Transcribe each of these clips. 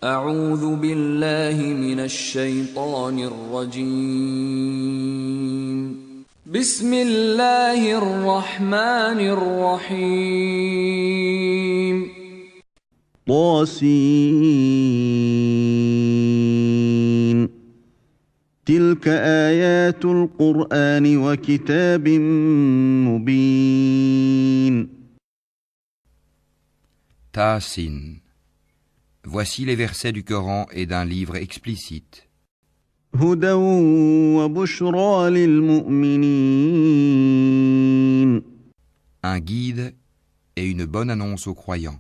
أعوذ بالله من الشيطان الرجيم بسم الله الرحمن الرحيم طاسين تلك آيات القرآن وكتاب مبين Tasin. Voici les versets du Coran et d'un livre explicite. هدى وبشرى للمؤمنين Un guide et une bonne annonce aux croyants.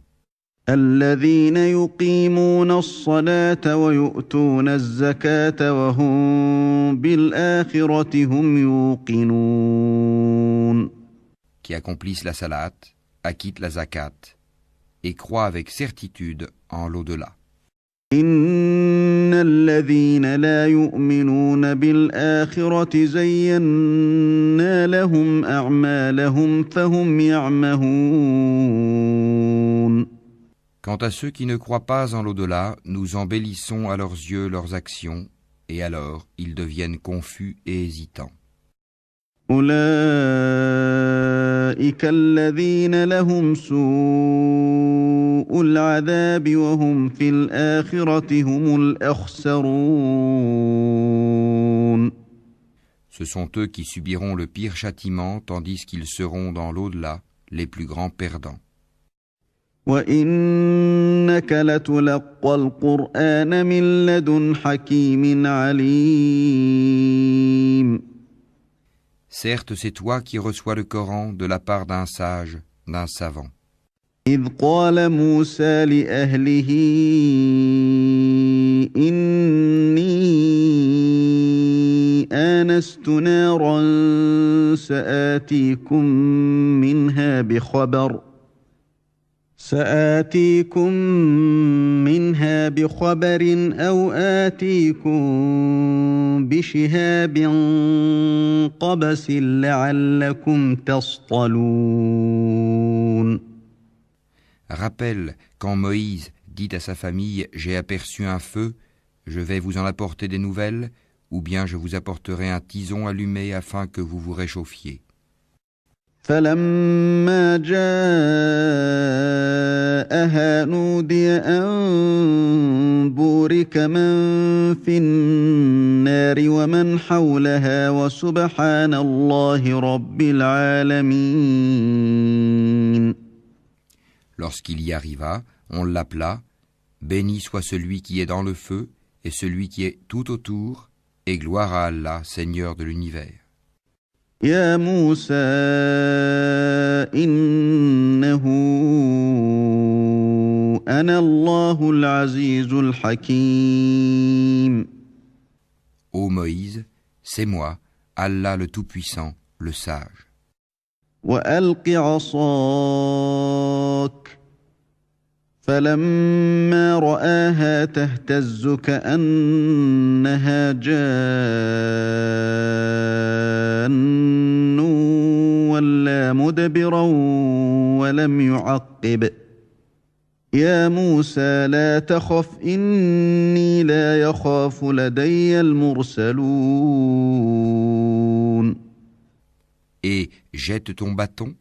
الذين يقيمون الصلاة ويؤتون الزكاة وهم بالآخرة هم يوقنون Qui accomplissent la salat, acquittent la zakat et croient avec certitude en l'au-delà. إن الذين لا يؤمنون بالآخرة زينا لهم أعمالهم فهم يعمهون Quant à ceux qui ne croient pas en l'au-delà, nous embellissons à leurs yeux leurs actions, et alors ils deviennent confus et hésitants. أولئك الذين لهم سوء العذاب وهم في الآخرة هم الأخسرون Ce sont eux qui subiront le pire châtiment, tandis qu'ils seront dans l'au-delà les plus grands perdants. وإنك لتلقى القرآن من لدن حكيم عليم Certes, c'est toi qui reçois le Coran de la part d'un sage, d'un savant. إذ قال موسى لأهله إني آنست نارا سآتيكم منها بخبر أو آتيكم بشهاب قبس لعلكم تصطلون Rappelle quand Moïse dit à sa famille « J'ai aperçu un feu, je vais vous en apporter des nouvelles, ou bien je vous apporterai un tison allumé afin que vous vous réchauffiez. » فلما جاءها نودي أن بورك من في النار ومن حولها وسبحان الله رب العالمين Lorsqu'il y arriva, on l'appela « Béni soit celui qui est dans le feu et celui qui est tout autour, et gloire à Allah, Seigneur de l'univers. » يا موسى إنه أنا الله العزيز الحكيم Ô Moïse, c'est moi, Allah le Tout-Puissant, le Sage. وألق عصاك فلما رآها تهتز كأنها جان ولا مدبرا ولم يعقب يا موسى لا تخف إني لا يخاف لدي المرسلون Et jette ton bâton.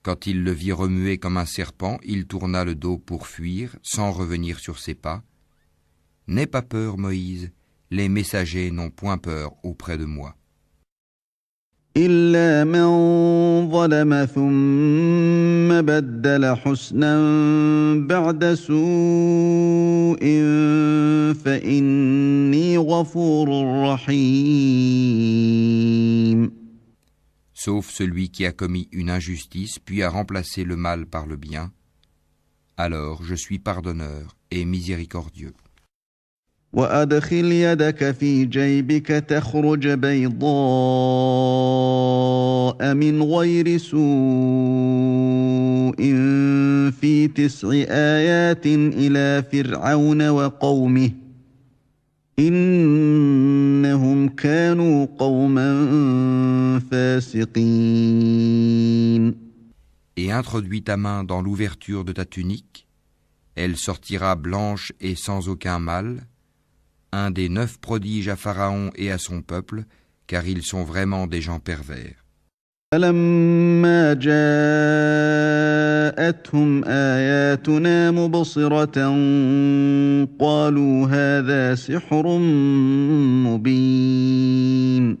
Quand il le vit remuer comme un serpent, il tourna le dos pour fuir, sans revenir sur ses pas. N'aie pas peur, Moïse, les messagers n'ont point peur auprès de moi. إلا من ظلم ثم بدل حسنا بعد سوء فإني غفور رحيم Sauf celui qui a commis une injustice puis a remplacé le mal par le bien, alors je suis pardonneur et miséricordieux. وأدخل يدك في جيبك تخرج بيضاء من غير سوء في 9 آيات إلى فرعون وقومه إنهم كانوا قوما فاسقين Et introduis ta main dans l'ouverture de ta tunique, Elle sortira blanche et sans aucun mal, un des 9 prodiges à Pharaon et à son peuple, car ils sont vraiment des gens pervers. فلما جاءتهم آياتنا مبصرة قالوا هذا سحر مبين.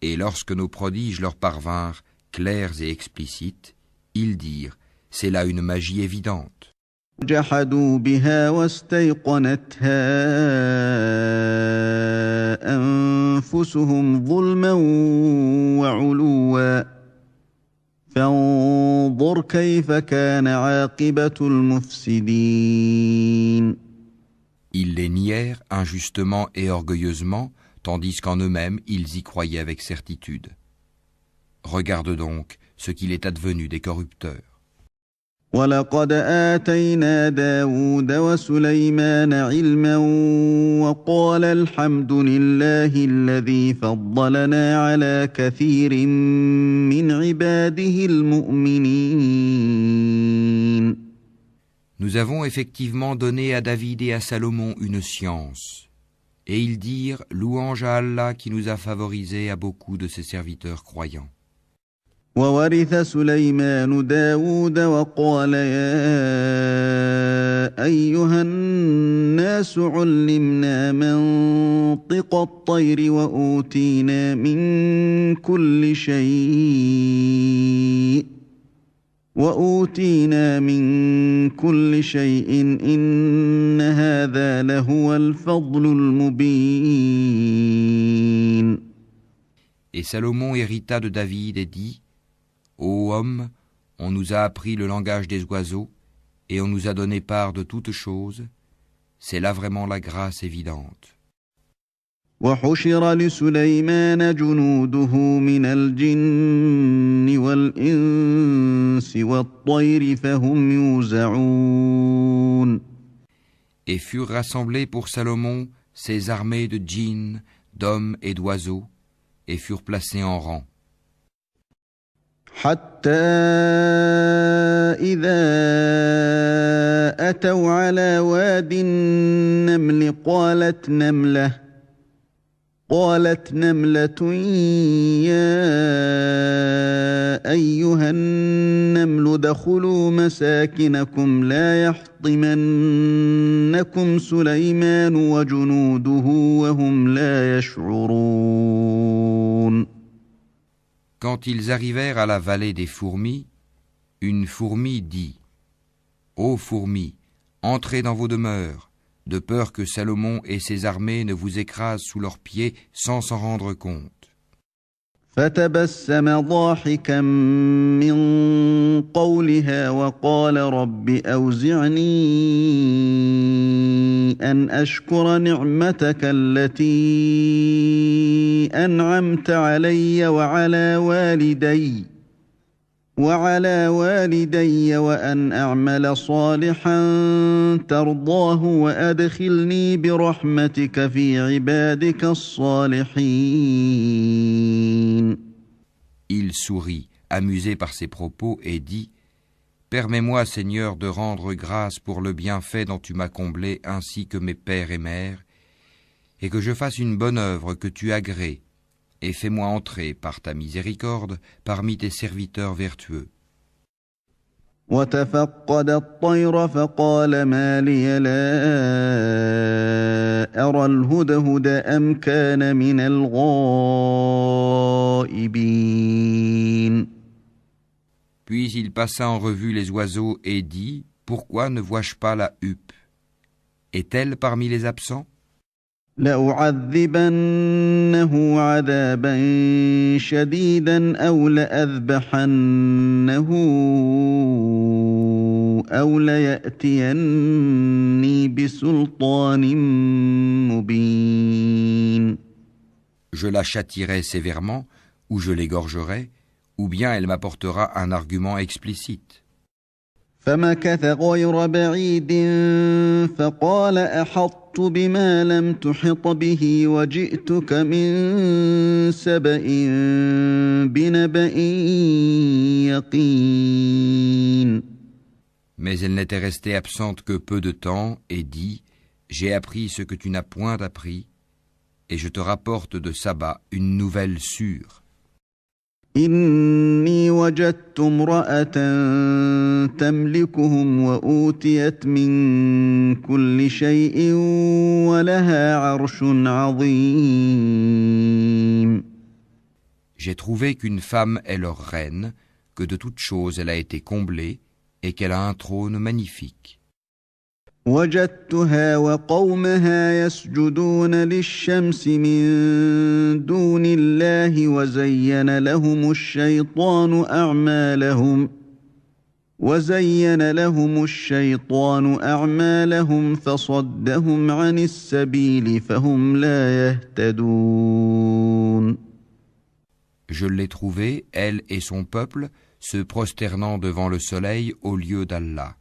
Et lorsque nos prodiges leur parvinrent, clairs et explicites, ils dirent, c'est là une magie évidente. جحدوا بها واستيقنتها أنفسهم ظلما وعلوا فانظر كيف كان عاقبة المفسدين. Ils les nièrent injustement et orgueilleusement, tandis qu'en eux-mêmes ils y croyaient avec certitude. Regarde donc ce qu'il est advenu des corrupteurs. ولقد آتينا داود وسليمان علما وقال الحمد لله الذي فضلنا على كثير من عباده المؤمنين. Nous avons effectivement donné à David et à Salomon une science, et ils dirent louange à Allah qui nous a favorisés à beaucoup de ses serviteurs croyants. وورث سليمان داود وقال يا أيها الناس علمنا منطق الطير وأوتينا من كل شيء إن هذا لهو الفضل المبين. Et Salomon hérita de David et dit, Ô homme, on nous a appris le langage des oiseaux, et on nous a donné part de toutes choses, c'est là vraiment la grâce évidente. وحشر لسليمان جنوده من الجن والإنس والطير فهم يوزعون. Et furent rassemblés pour Salomon ses armées de djinns, d'hommes et d'oiseaux, et furent placés en rang. حتى إذا أتوا على واد النمل قالت نملة يا أيها النمل ادخلوا مساكنكم لا يحطمنكم سليمان وجنوده وهم لا يشعرون. Quand ils arrivèrent à la vallée des fourmis, une fourmi dit, Ô fourmis, entrez dans vos demeures, de peur que Salomon et ses armées ne vous écrasent sous leurs pieds sans s'en rendre compte. فتبسم ضاحكا من قولها وقال رب أوزعني أن أشكر نعمتك التي أنعمت علي وعلى والدي وأن أعمل صالحا ترضاه وأدخلني برحمتك في عبادك الصالحين. Il sourit, amusé par ses propos, et dit, Permets-moi, Seigneur, de rendre grâce pour le bienfait dont tu m'as comblé ainsi que mes pères et mères, et que je fasse une bonne œuvre que tu agrées, et fais-moi entrer par ta miséricorde parmi tes serviteurs vertueux. وتفقد الطير فقال ما لي لا أرى الهدهد أم كان من الغائبين. Puis il passa en revue les oiseaux et dit, Pourquoi ne vois-je pas la huppe? Est-elle parmi les absents? لأعذبنه عذابا شديدا أو لأذبحنه أو ليأتيني بسلطان مبين. Je la châtierai sévèrement, ou je l'égorgerai, ou bien elle m'apportera un argument explicite. فمكث غير بعيد فقال أحطت بما لم تحط به وجئتك من سبأ بنبأ يقين. Mais elle n'était restée absente que peu de temps et dit, j'ai appris ce que tu n'as point appris, et je te rapporte de Saba une nouvelle sûre. إني وجدت امرأة تملكهم وأوتيت من كل شيء ولها عرش عظيم. J'ai trouvé qu'une femme est leur reine, que de toutes choses elle a été comblée, et qu'elle a un trône magnifique. وجدتها وقومها يسجدون للشمس من دون الله وزين لهم الشيطان أعمالهم فصدهم عن السبيل فهم لا يهتدون. Je l'ai trouvée, elle et son peuple, se prosternant devant le soleil au lieu d'Allah.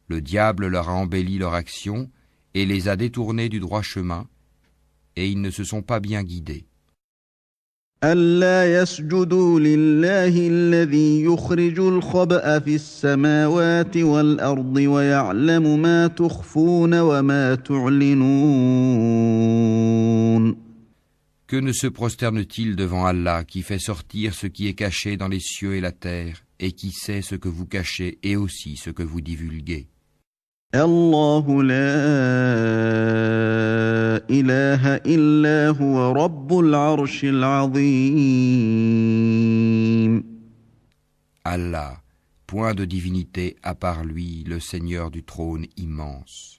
Le diable leur a embelli leur action et les a détournés du droit chemin, et ils ne se sont pas bien guidés. ألا يسجدوا لله الذي يخرج الخبأ في السماوات والأرض ويعلم ما تخفون وما تعلنون. Que ne se prosterne-t-il devant Allah qui fait sortir ce qui est caché dans les cieux et la terre et qui sait ce que vous cachez et aussi ce que vous divulguez? الله لا إله إلا هو رب العرش العظيم. Allah, point de divinité à part lui, le Seigneur du trône immense.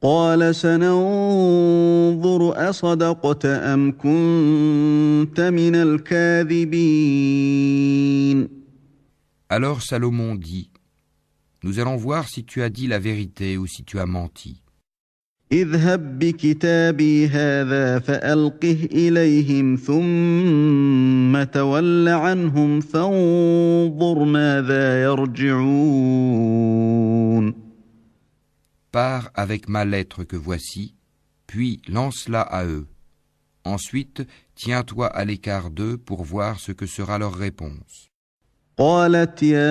قال سننظر أصدقت أم كنت من الكاذبين. Alors Salomon dit, nous allons voir si tu as dit la vérité ou si tu as menti. اذهب بكتابي هذا فألقه إليهم ثم تول عنهم فانظر ماذا يرجعون. Pars avec ma lettre que voici, puis lance-la à eux. Ensuite, tiens-toi à l'écart d'eux pour voir ce que sera leur réponse. قالت يا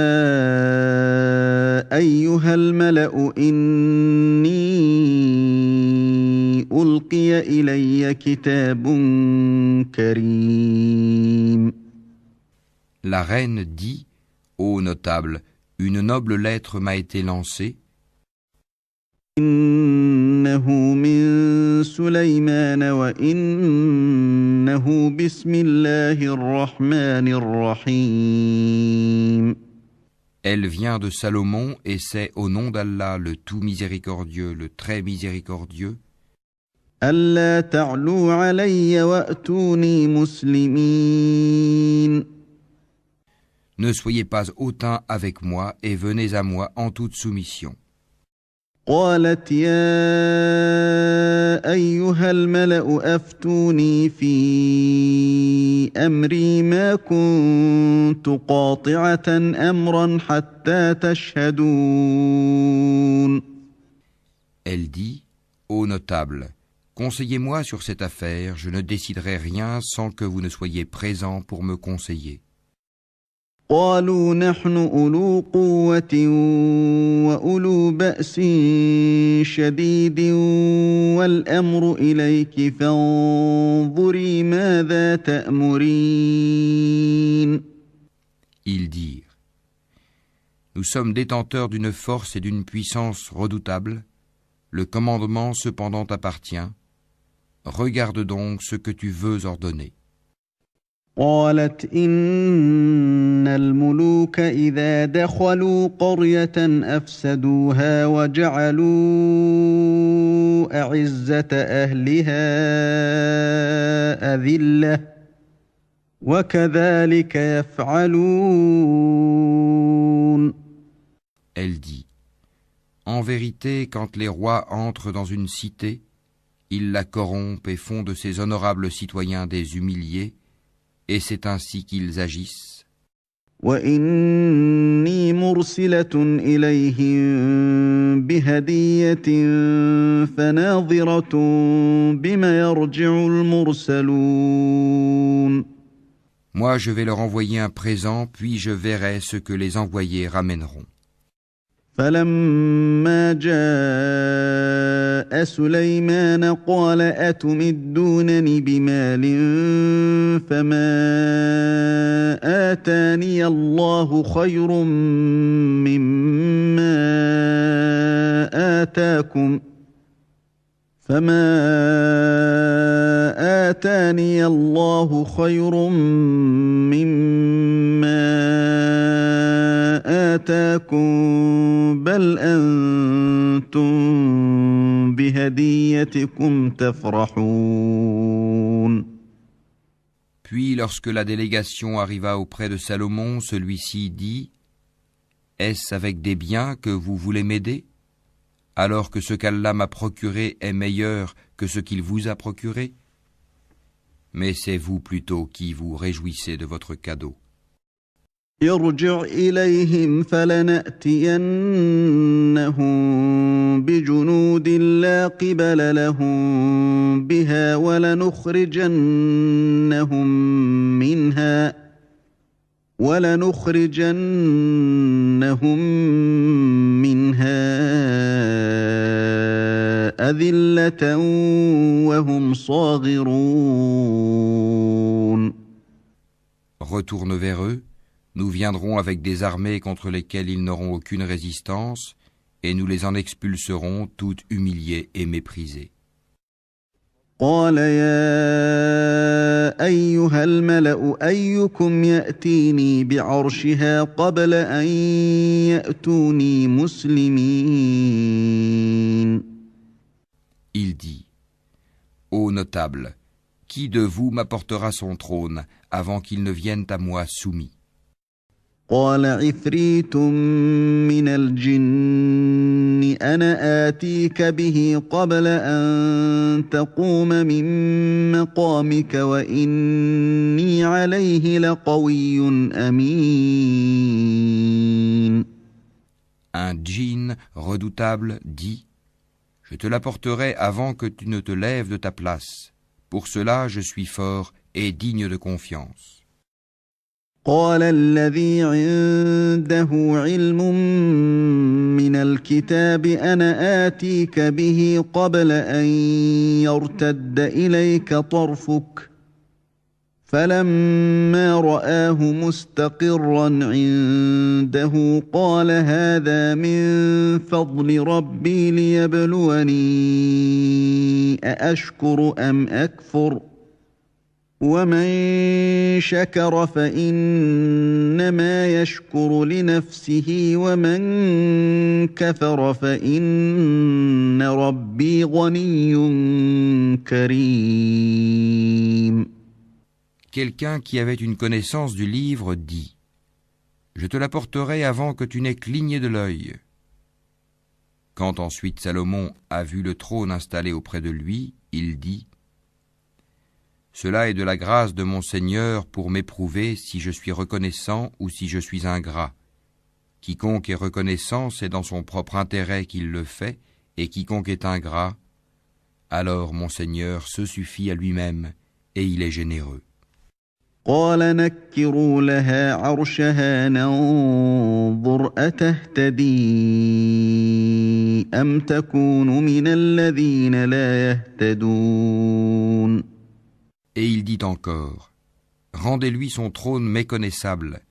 أيها الملأ إني ألقي إلي كتاب كريم. La reine dit, ô notable, une noble lettre m'a été lancée. إنه من سليمان وإنه بسم الله الرحمن الرحيم. Elle vient de Salomon et c'est au nom d'Allah le tout miséricordieux, le très miséricordieux. ألا تعلوا علي وأتوني مسلمين. Ne soyez pas hautain avec moi et venez à moi en toute soumission. قالت يا أيها الملأ أفتوني في أمري ما كنت قاطعة أمرا حتى تشهدون. Elle dit, ô notable, conseillez-moi sur cette affaire, je ne déciderai rien sans que vous ne soyez présents pour me conseiller. قالوا نحن أولو قوة وأولو بأس شديد والأمر إليك فانظري ماذا تأمرين. Ils dirent, nous sommes détenteurs d'une force et d'une puissance redoutables, le commandement cependant t'appartient, regarde donc ce que tu veux ordonner. قالت إن الملوك إذا دخلوا قرية أفسدوها وجعلوا أعزة أهلها أذلة وكذلك يفعلون. Elle dit, en vérité, quand les rois entrent dans une cité, ils la corrompent et font de ses honorables citoyens des humiliés, et c'est ainsi qu'ils agissent. وإني مرسلة إليهم بهدية فناظرة بما يرجع المرسلون. Moi je vais leur envoyer un présent, puis je verrai ce que les envoyés ramèneront. فلما جاء سليمان قال أتمدونني بمال فما آتاني الله خير مما آتاكم آتاني الله خير مما آتاكم بل أنتم بهديتكم تفرحون. Puis, lorsque la délégation arriva auprès de Salomon, celui-ci dit : Est-ce avec des biens que vous voulez m'aider, alors que ce qu'Allah m'a procuré est meilleur que ce qu'il vous a procuré ? Mais c'est vous plutôt qui vous réjouissez de votre cadeau. ارجع إليهم فلنأتينهم بجنود لا قبل لهم بها ولنخرجنهم منها أذلة وهم صاغرون. Retourne vers eux. Nous viendrons avec des armées contre lesquelles ils n'auront aucune résistance, et nous les en expulserons toutes humiliées et méprisées. قال يا أيها الملأ أيكم يأتيني بعرشها قبل أن يأتوني مسلمين. Il dit : Ô notables, qui de vous m'apportera son trône avant qu'il ne vienne à moi soumis ? قال عفريت من الجن أنا آتيك به قبل أن تقوم من مقامك وإني عليه لقوي أمين. Un djinn redoutable dit : Je te l'apporterai avant que tu ne te lèves de ta place. Pour cela, je suis fort et digne de confiance. قال الذي عنده علم من الكتاب أنا آتيك به قبل أن يرتد إليك طرفك فلما رآه مستقرا عنده قال هذا من فضل ربي ليبلوني أأشكر أم أكفر ومن شكر فإنما يشكر لنفسه ومن كفر فإن ربي غني كريم. Quelqu'un qui avait une connaissance du livre dit : Je te l'apporterai avant que tu n'aies cligné de l'œil. Quand ensuite Salomon a vu le trône installé auprès de lui, il dit : Cela est de la grâce de mon Seigneur pour m'éprouver si je suis reconnaissant ou si je suis ingrat. Quiconque est reconnaissant, c'est dans son propre intérêt qu'il le fait, et quiconque est ingrat, alors mon Seigneur se suffit à lui-même, et il est généreux. قال نكروا لها عرشها ننظر أتهتدي أم تكون من الذين لا يهتدون. Et il dit encore : Rendez-lui son trône méconnaissable.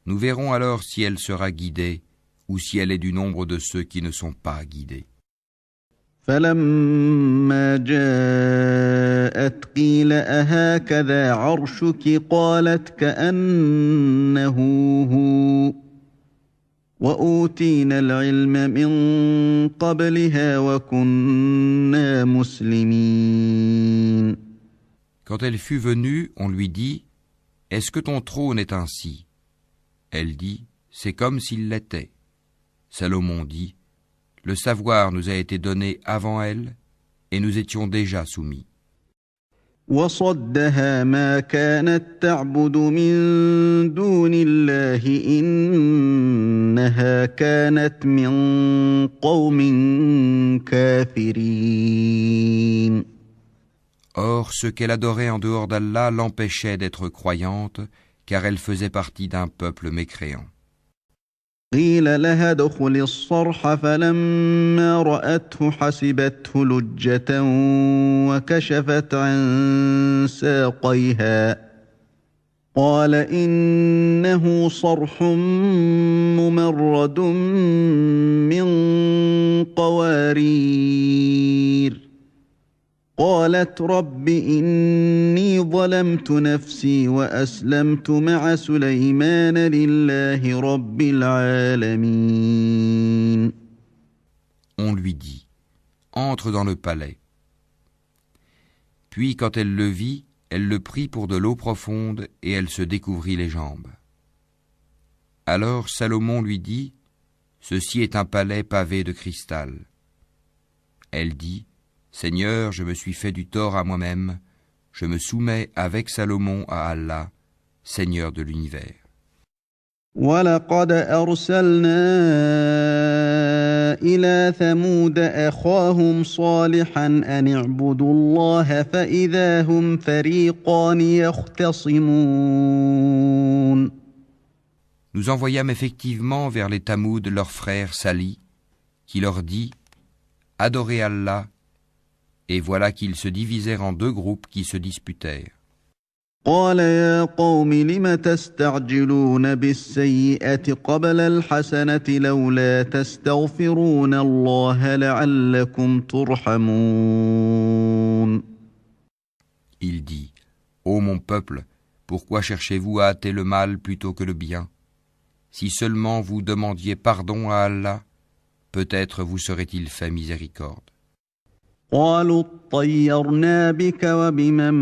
Nous verrons alors si elle sera guidée ou si elle est du nombre de ceux qui ne sont pas guidés. فلما جاءت قيل أهكذا عرشك قالت كأنه هو وأوتينا العلم من قبلها وكنا مسلمين. Quand elle fut venue, on lui dit : Est-ce que ton trône est ainsi ? Elle dit : C'est comme s'il l'était. Salomon dit : Le savoir nous a été donné avant elle, et nous étions déjà soumis. وصدها ما كانت تعبد من دون الله إنها كانت من قوم كافرين. Or, ce qu'elle adorait en dehors d'Allah l'empêchait d'être croyante, car elle faisait partie d'un peuple mécréant. قيل لها ادخل الصرح فلما رأته حسبته لجة وكشفت عن ساقيها قال إنه صرح ممرد من قوارير قالت رب إني ظلمت نفسي وأسلمت مع سليمان لله رب العالمين. On lui dit, entre dans le palais. Puis quand elle le vit, elle le prit pour de l'eau profonde et elle se découvrit les jambes. Alors Salomon lui dit, ceci est un palais pavé de cristal. Elle dit, Seigneur, je me suis fait du tort à moi-même, je me soumets avec Salomon à Allah, Seigneur de l'univers. وَلَقَدْ أَرْسَلْنَا إِلَى ثَمُودَ أَخَاهُمْ صَالِحًا أَنِ اعْبُدُوا اللَّهَ فَإِذَا هُمْ فَرِيقَانِ يَخْتَصِمُونَ. Nous envoyâmes effectivement vers les Tamoud leur frère Salih, qui leur dit, adorez Allah, et voilà qu'ils se divisèrent en deux groupes qui se disputèrent. قال يا قوم لم تستعجلون بالسيئة قبل الحسنة لولا تستغفرون الله لعلكم ترحمون. Il dit, ô mon peuple, pourquoi cherchez-vous à hâter le mal plutôt que le bien? Si seulement vous demandiez pardon à Allah, peut-être vous serait-il fait miséricorde. قالوا اطيرنا بك وبمن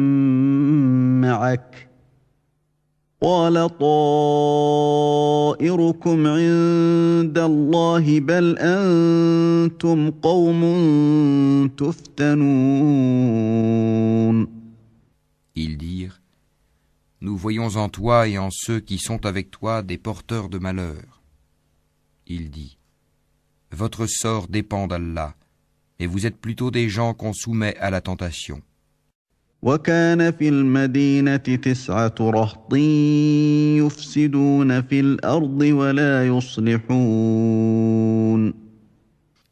معك قال طائركم عند الله بل أنتم قوم تفتنون. Ils dirent, nous voyons en toi et en ceux qui sont avec toi des porteurs de malheur. Il dit, votre sort dépend d'Allah, et vous êtes plutôt des gens qu'on soumet à la tentation. وكان في المدينة 9 رهط يفسدون في الأرض ولا يصلحون.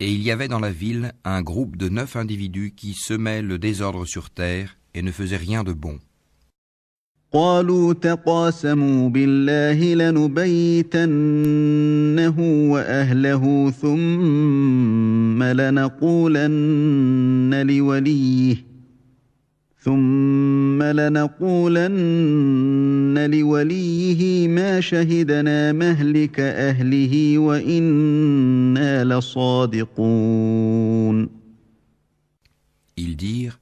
Et il y avait dans la ville un groupe de 9 individus qui semaient le désordre sur terre et ne faisaient rien de bon. قالوا تقاسموا بالله لنبيتنه وأهله ثم لنقولن لوليه ما شهدنا مهلك أهله وإنا لصادقون. Ils dirent,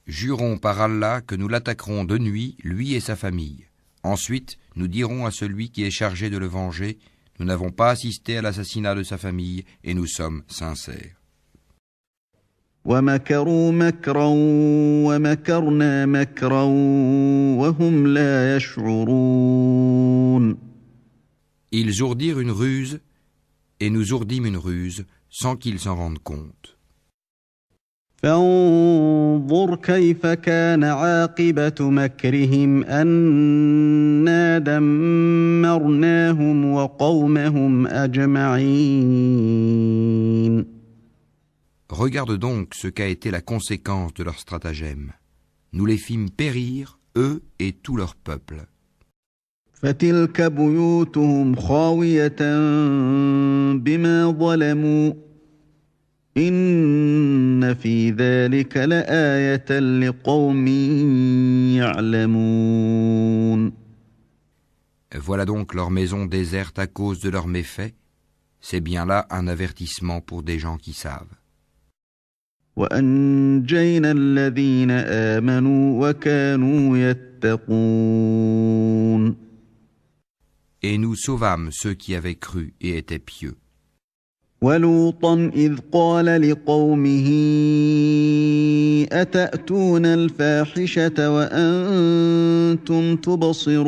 jurons par Allah que nous l'attaquerons de nuit, lui et sa famille. Ensuite, nous dirons à celui qui est chargé de le venger, nous n'avons pas assisté à l'assassinat de sa famille et nous sommes sincères. ومكروا مكرا ومكرنا مكرا وهم لا يشعرون. Ils ourdirent une ruse, et nous ourdîmes une ruse, sans qu'ils s'en rendent compte. فانظر كيف كان عاقبة مكرهم أنا دمرناهم وقومهم أجمعين. Regarde donc ce qu'a été la conséquence de leur stratagème. Nous les fîmes périr, eux et tout leur peuple. فتلك بيوتهم خاوية بما ظلموا إن في ذلك لآية لقوم يعلمون. Voilà donc leur maison déserte à cause de leurs méfaits. C'est bien là un avertissement pour des gens qui savent. وأنجينا الذين آمنوا وكانوا يتقون. Et nous sauvâmes ceux qui avaient cru et étaient pieux. ولوطا إذ قال لقومه أتأتون الفاحشة وأنتم تبصرون.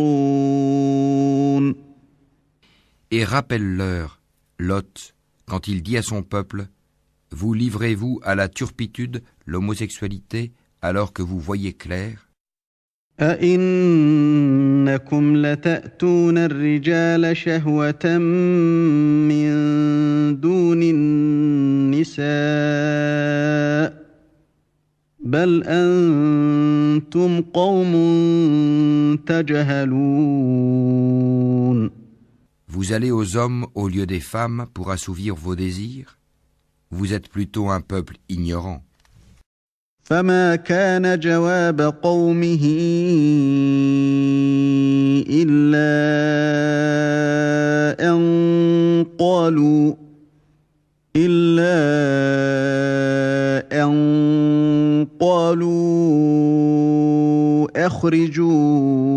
Et rappelle-leur, Lot, quand il dit à son peuple, vous livrez-vous à la turpitude, l'homosexualité, alors que vous voyez clair? أئنكم لتأتون الرجال شهوة من دون النساء بل أنتم قوم تجهلون. Vous allez aux hommes au lieu des femmes pour assouvir vos désirs? Vous êtes plutôt un peuple ignorant. فما كان جواب قومه إلا أن قالوا أخرجوا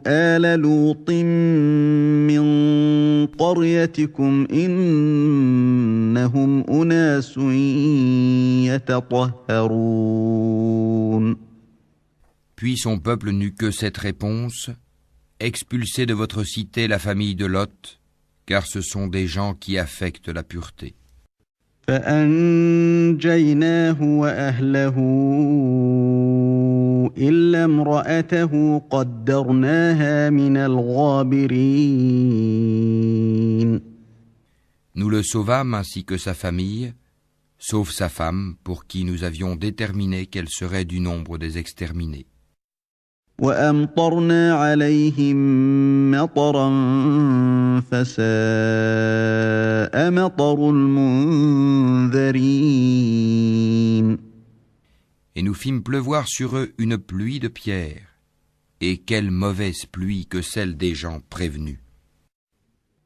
آل لوط من قريتكم إنهم أناس يتطهرون. Puis son peuple n'eut que cette réponse: expulsez de votre cité la famille de Lot, car ce sont des gens qui affectent la pureté. فأنجيناه وأهله إلا امرأته قدرناها من الغابرين. Nous le sauvâmes ainsi que sa famille, sauf sa femme, pour qui nous avions déterminé qu'elle serait du nombre des exterminés. وأمطرنا عليهم مطرا فساء مطر المنذرين. Et nous fîmes pleuvoir sur eux une pluie de pierres. Et quelle mauvaise pluie que celle des gens prévenus.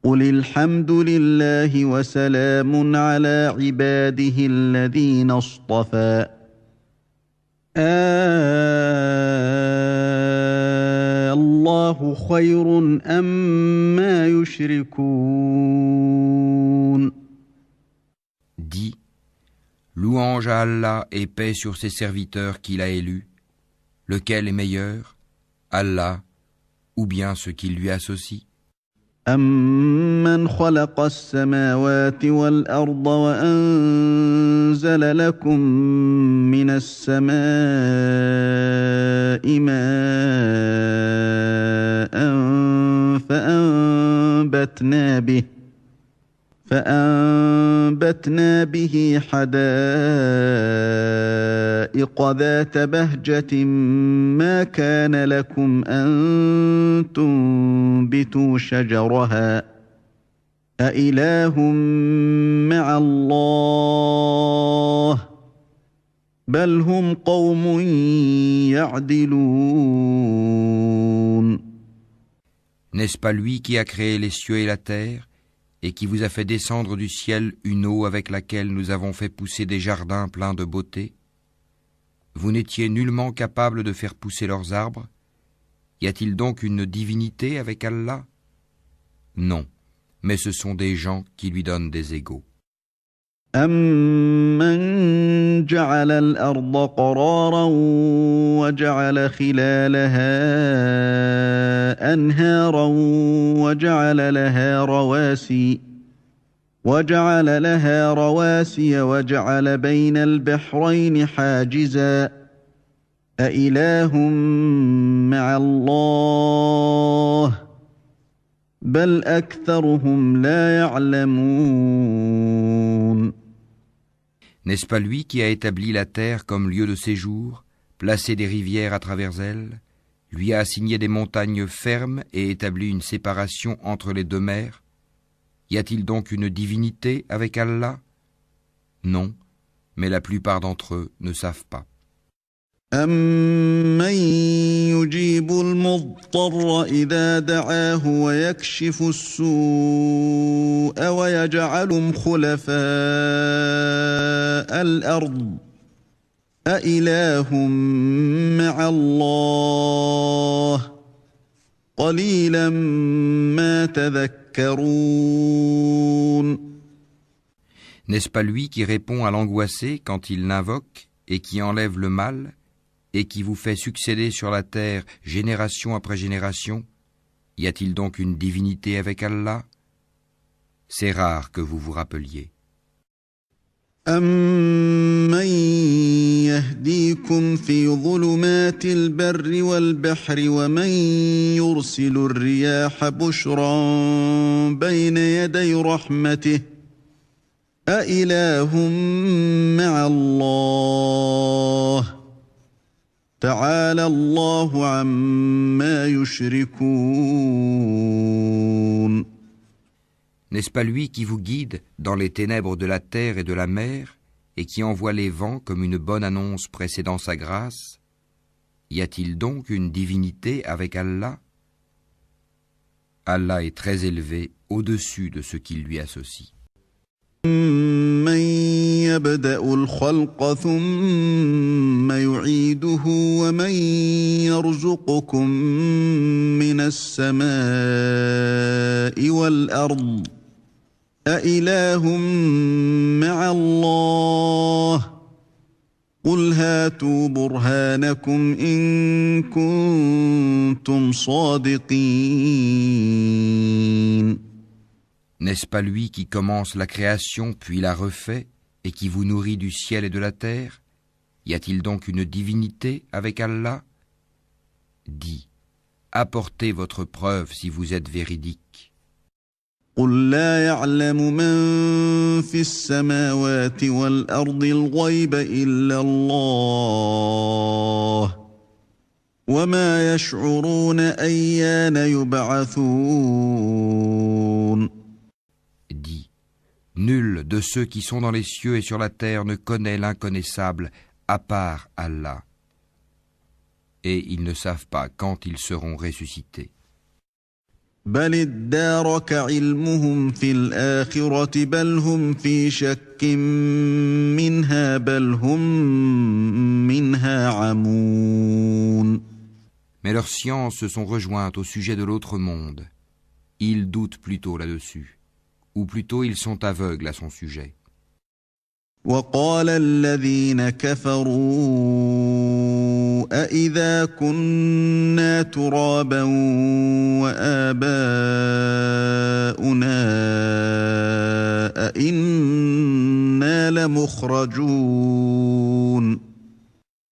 قل الحمد لله وسلام على عباده الذين اصطفى الله خير أما يشركون. Dis, louange à Allah et paix sur ses serviteurs qu'il a élus. Lequel est meilleur, Allah ou bien ceux qui lui associent? أَمَّنْ خَلَقَ السَّمَاوَاتِ وَالْأَرْضَ وَأَنزَلَ لَكُم مِّنَ السَّمَاءِ مَاءً فَأَنبَتْنَا بِهِ حَدَائِقَ ذَاتَ بَهْجَةٍ مَا كَانَ لَكُمْ أَن تُنبِتُوا شَجَرَهَا أَإِلَٰهٌ مَّعَ اللَّهِ بَلْ هُمْ قَوْمٌ يَعْدِلُونَ. N'est-ce pas lui qui a créé les cieux et la terre, et qui vous a fait descendre du ciel une eau avec laquelle nous avons fait pousser des jardins pleins de beauté? Vous n'étiez nullement capable de faire pousser leurs arbres? Y a-t-il donc une divinité avec Allah? Non, mais ce sont des gens qui lui donnent des égaux. أَمَّنْ جَعَلَ الْأَرْضَ قَرَارًا وَجَعَلَ خِلَالَهَا أَنْهَارًا وَجَعَلَ لَهَا رَوَاسِيَ وَجَعَلَ بَيْنَ الْبَحْرَيْنِ حَاجِزًا أَإِلَٰهٌ مَّعَ اللَّهِ بَلْ أَكْثَرُهُمْ لَا يَعْلَمُونَ. N'est-ce pas lui qui a établi la terre comme lieu de séjour, placé des rivières à travers elle, lui a assigné des montagnes fermes et établi une séparation entre les deux mers? Y a-t-il donc une divinité avec Allah? Non, mais la plupart d'entre eux ne savent pas. أَمَّن يُجِيبُ الْمُضْطَرَّ إِذَا دَعَاهُ وَيَكْشِفُ السُّوءَ وَيَجْعَلُكُمْ خُلَفَاءَ الْأَرْضِ أَإِلَٰهٌ مَّعَ اللَّهِ قَلِيلًا مَّا تَذَكَّرُونَ. N'est-ce pas lui qui répond à l'angoissé quand il l'invoque et qui enlève le mal et qui vous fait succéder sur la terre génération après génération? Y a-t-il donc une divinité avec Allah? C'est rare que vous vous rappeliez. أَمَّن يَهْدِيكُمْ فِي ظُلُمَاتِ ظُلُمَاتِ الْبَرِّ وَالْبَحْرِ وَمَن يُرْسِلُ الرِّيَاحَ بُشْرًا بَيْنَ يَدَيْ رَحْمَتِهِ أَإِلَٰهٌ مَّعَ اللَّهِ تَعَالَى اللَّهُ عَمَّا يُشْرِكُونَ. N'est-ce pas lui qui vous guide dans les ténèbres de la terre et de la mer et qui envoie les vents comme une bonne annonce précédant sa grâce? Y a-t-il donc une divinité avec Allah? Allah est très élevé au-dessus de ce qu'il lui associe. مَّن يَبْدَأُ الْخَلْقَ ثُمَّ يُعِيدُهُ وَمَن يَرْزُقُكُم مِّنَ السَّمَاءِ وَالْأَرْضِ أَإِلَٰهٌ مَّعَ اللَّهِ قُلْ هَاتُوا بُرْهَانَكُمْ إِن كُنتُمْ صَادِقِينَ. N'est-ce pas lui qui commence la création puis la refait et qui vous nourrit du ciel et de la terre? Y a-t-il donc une divinité avec Allah? Dis, apportez votre preuve si vous êtes véridique. قُل لَّا يَعْلَمُ مَن فِي السَّمَاوَاتِ وَالْأَرْضِ الْغَيْبَ إِلَّا اللَّهُ وَمَا يَشْعُرُونَ أَيَّانَ يُبْعَثُونَ. Dis, nul de ceux qui sont dans les cieux et sur la terre ne connaît l'inconnaissable à part Allah. Et ils ne savent pas quand ils seront ressuscités. بَلِ ادَّارَكَ عِلْمُهُمْ فِي الْآخِرَةِ بَلْ هُمْ فِي شَكٍّ مِّنْهَا بَلْ هُمْ مِنْهَا عَمُونَ. Mais leurs sciences se sont rejointes au sujet de l'autre monde. Ils doutent plutôt là-dessus. Ou plutôt ils sont aveugles à son sujet. وَقَالَ الَّذِينَ كَفَرُوا أَإِذَا كُنَّا تُرَابًا وَآبَاؤُنَا أَإِنَّا لَمُخْرَجُونَ.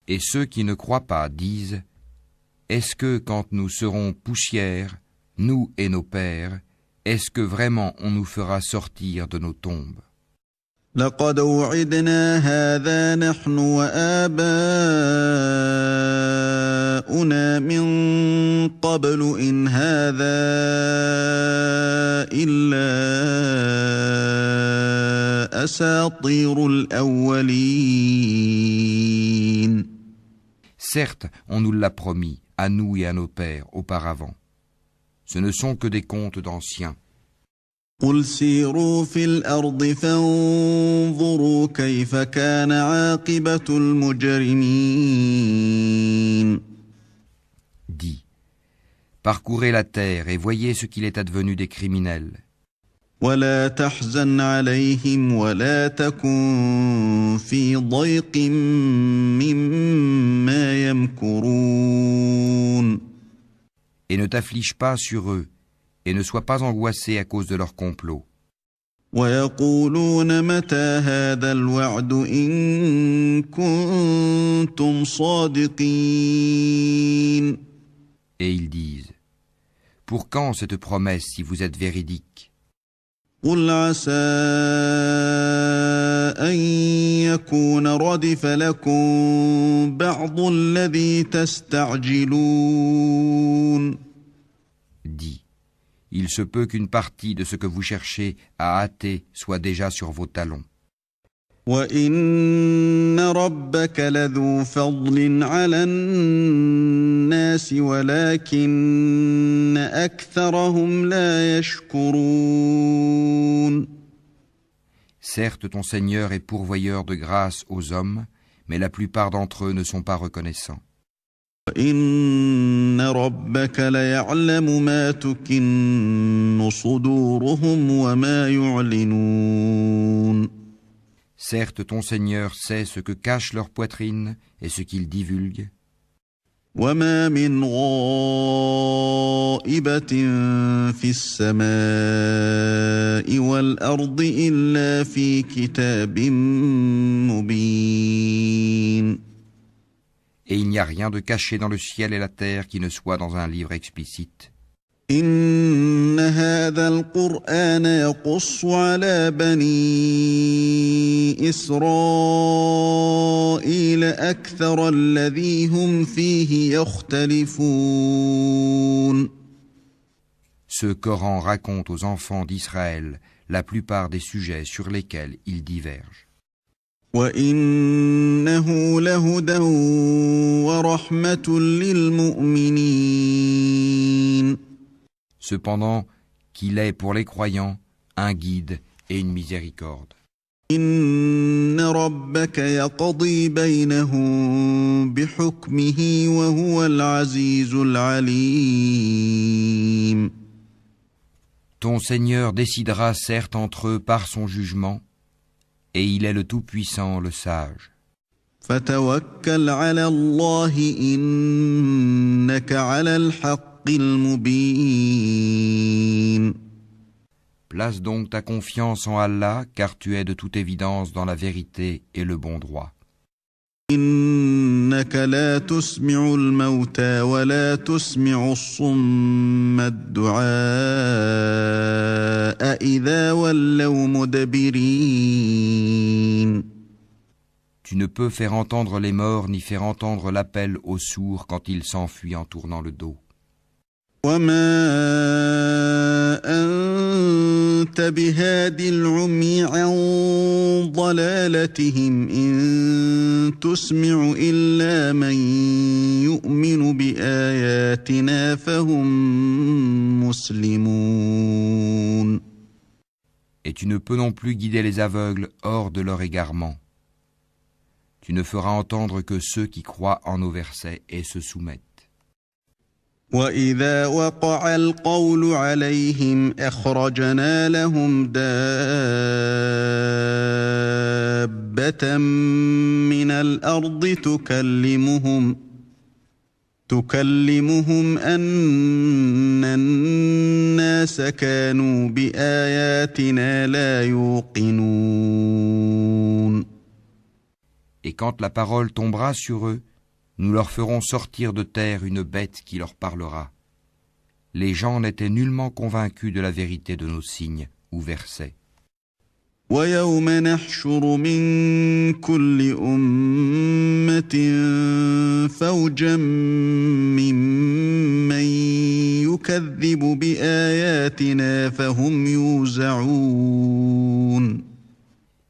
Et ceux qui ne croient pas disent, est-ce que quand nous serons poussière, nous et nos pères, est-ce que vraiment on nous fera sortir de nos tombes? لَقَدْ وُعِدْنَا هَٰذَا نَحْنُ وَآبَاؤُنَا مِن قَبْلُ إِنْ هَٰذَا إِلَّا أَسَاطِيرُ الْأَوَّلِينَ. Certes, on nous l'a promis, à nous et à nos pères, auparavant. Ce ne sont que des contes d'anciens. قُلْ سِيرُوا فِي الْأَرْضِ فَانظُرُوا كَيْفَ كَانَ عَاقِبَةُ الْمُجْرِمِينَ. Dis, parcourez la terre et voyez ce qu'il est advenu des criminels. وَلَا تَحْزَنْ عَلَيْهِمْ وَلَا تَكُنْ فِي ضَيْقٍ مِّمَّا يَمْكُرُونَ. Et ne t'afflige pas sur eux, et ne sois pas angoissé à cause de leur complot. وَيَقُولُونَ مَتَى هَٰذَا الْوَعْدُ إِن كُنتُمْ صَادِقِينَ. Et ils disent, pour quand cette promesse si vous êtes véridique? قُلْ عَسَىٰ أَن يَكُونَ رَدِفَ لَكُم بَعْضُ الَّذِي تَسْتَعْجِلُونَ. Dis, il se peut qu'une partie de ce que vous cherchez à hâter soit déjà sur vos talons. وَإِنَّ رَبَّكَ لَذُو فَضْلٍ عَلَى النَّاسِ وَلَٰكِنَّ أَكْثَرَهُمْ لَا يَشْكُرُونَ. Certes, ton Seigneur est pourvoyeur de grâce aux hommes, mais la plupart d'entre eux ne sont pas reconnaissants. وَإِنَّ رَبَّكَ لَيَعْلَمُ مَا تُكِنُّ صُدُورُهُمْ وَمَا يُعْلِنُونَ. Certes, ton Seigneur sait ce que cachent leurs poitrines et ce qu'ils divulguent. وَمَا مِنْ غَائِبَةٍ فِي السَّمَاءِ وَالْأَرْضِ إِلَّا فِي كِتَابٍ مُّبِينٍ. Et il n'y a rien de caché dans le ciel et la terre qui ne soit dans un livre explicite. إن هذا القرآن يقص على بني إسرائيل أكثر الذي هم فيه يختلفون. Ce Coran raconte aux enfants d'Israël la plupart des sujets sur lesquels ils divergent. وإنه لهدى ورحمة للمؤمنين. Cependant, qu'il est pour les croyants un guide et une miséricorde. إن ربك يقضي بينهم بحكمه وهو العزيز العليم. Ton Seigneur décidera certes entre eux par son jugement, et il est le Tout-Puissant, le Sage. فتوكل على الله إنك على الحق المبين. Place donc ta confiance en Allah, car tu es de toute évidence dans la vérité et le bon droit. إنك لا تسمع الموتى ولا تسمع الصم الدعاء إذا ولوا مدبرين. Tu ne peux faire entendre les morts ni faire entendre l'appel aux sourds quand ils s'enfuient en tournant le dos. وما أنت بهاد العمي عن ضلالتهم إن تسمع إلا من يؤمن بآياتنا فهم مسلمون. Et tu ne peux non plus guider les aveugles hors de leur égarement. Tu ne feras entendre que ceux qui croient en nos versets et se soumettent. وَإِذَا وَقَعَ الْقَوْلُ عَلَيْهِمْ أَخْرَجْنَا لَهُمْ دَابَّةً مِّنَ الْأَرْضِ تُكَلِّمُهُمْ أَنَّ النَّاسَ كَانُوا بِآيَاتِنَا لَا يُوقِنُونَ. Et quand la parole tombera sur eux, nous leur ferons sortir de terre une bête qui leur parlera. Les gens n'étaient nullement convaincus de la vérité de nos signes ou versets. وَيَوْمَ نَحْشُرُ مِنْ كُلِّ أُمَّةٍ فَوْجًا مِّمَّن يُكَذِّبُ بِآيَاتِنَا فَهُمْ يُوزَعُونَ.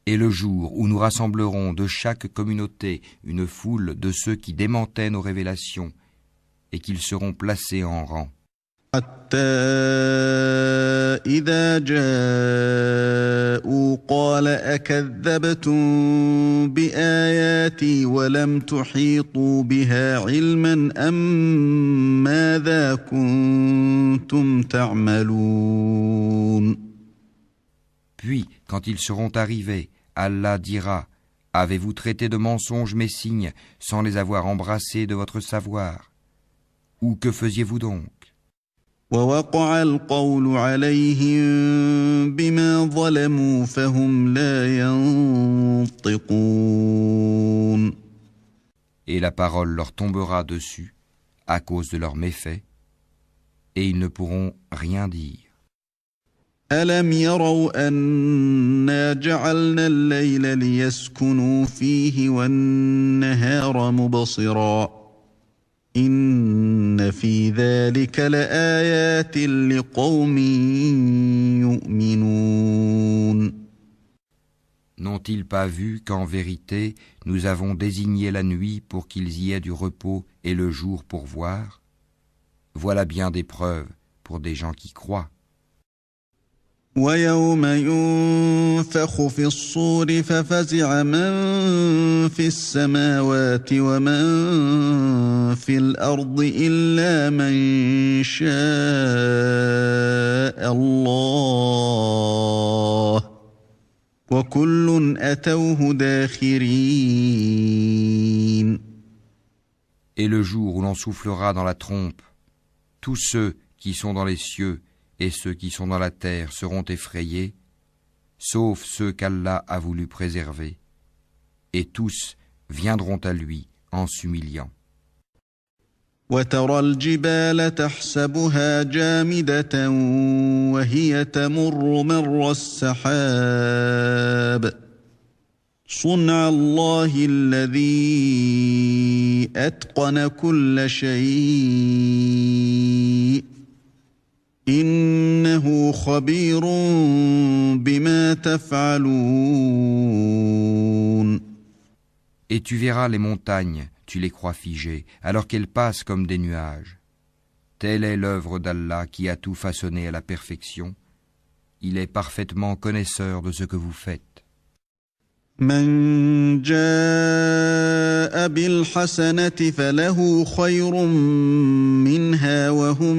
Et le jour où nous rassemblerons de chaque communauté une foule de ceux qui démentaient nos révélations et qu'ils seront placés en rang. حتى إذا جاءوا قال أكذبتم بآياتي ولم تحيطوا بها علما أم ماذا كنتم تعملون. Puis, quand ils seront arrivés, Allah dira : avez-vous traité de mensonges mes signes sans les avoir embrassés de votre savoir? Ou que faisiez-vous donc? ووقع القول عليهم بما ظلموا فهم لا ينطقون. Et la parole leur tombera dessus à cause de leurs méfaits, et ils ne pourront rien dire. ألم يروا أنا جعلنا الليل ليسكنوا فيه والنهار مبصرا إن في ذلك لآيات لقوم يؤمنون. N'ont-ils pas vu qu'en vérité, nous avons désigné la nuit pour qu'ils y aient du repos et le jour pour voir? Voilà bien des preuves pour des gens qui croient. ويوم ينفخ في الصور ففزع من في السماوات ومن في الأرض إلا من شاء الله وكل أتوه داخرين. Et le jour où l'on soufflera dans la trompe, tous ceux qui sont dans les cieux et ceux qui sont dans la terre seront effrayés, sauf ceux qu'Allah a voulu préserver, et tous viendront à lui en s'humiliant. وترى الجبال تحسبها جامدة وهي تمر مر السحاب صنع الله الذي أتقن كل شيء إنه خبير بما تفعلون. Et tu verras les montagnes, tu les crois figées, alors qu'elles passent comme des nuages. Telle est l'œuvre d'Allah qui a tout façonné à la perfection. Il est parfaitement connaisseur de ce que vous faites. من جاء بالحسنة فله خير منها وهم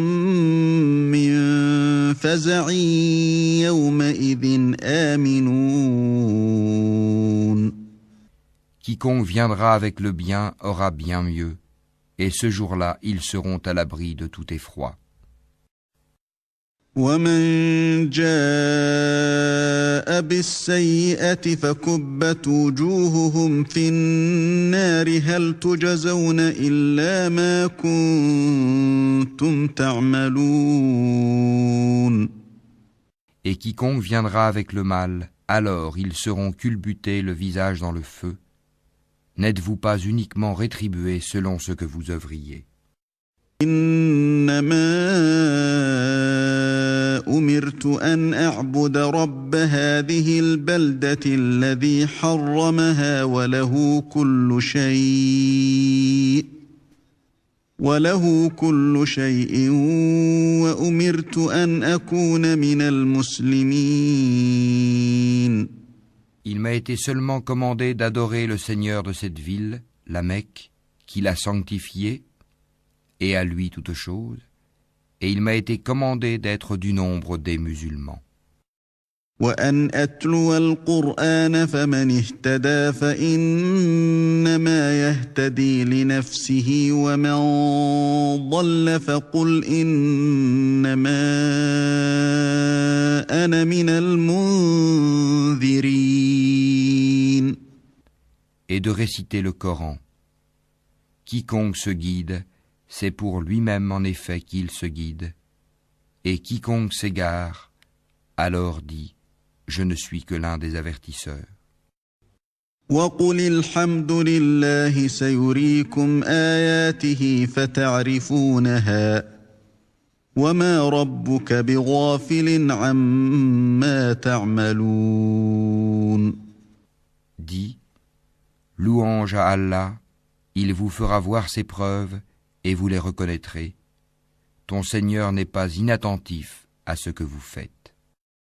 من فزع يومئذ آمنون. Quiconque viendra avec le bien aura bien mieux, et ce jour-là ils seront à l'abri de tout effroi. ومن جاء بالسيئة فكبت وجوههم في النار هل تجزون إلا ما كنتم تعملون. Et quiconque viendra avec le mal, alors ils seront culbutés le visage dans le feu. N'êtes-vous pas uniquement rétribués selon ce que vous œuvriez? إنما أمرت أن أعبد رب هذه البلدة الذي حرمها وله كل شيء وأمرت أن أكون من المسلمين. Il m'a été seulement commandé d'adorer le Seigneur de cette ville, la Mecque, qui l'a sanctifiée, et à lui toute chose, et il m'a été commandé d'être du nombre des musulmans. وأن أتلو القرآن فمن اهتدى فإنما يهتدي لنفسه ومن ضل فقل إنما أنا من المنذرين. Et de réciter le Coran. Quiconque se guide, c'est pour lui-même en effet qu'il se guide. Et quiconque s'égare, alors dit, je ne suis que l'un des avertisseurs. وقل الحمد لله سيريكم آياته فتعرفونها وما ربك بغافل عما تعملون. Dis, louange à Allah, il vous fera voir ses preuves et vous les reconnaîtrez. Ton Seigneur n'est pas inattentif à ce que vous faites.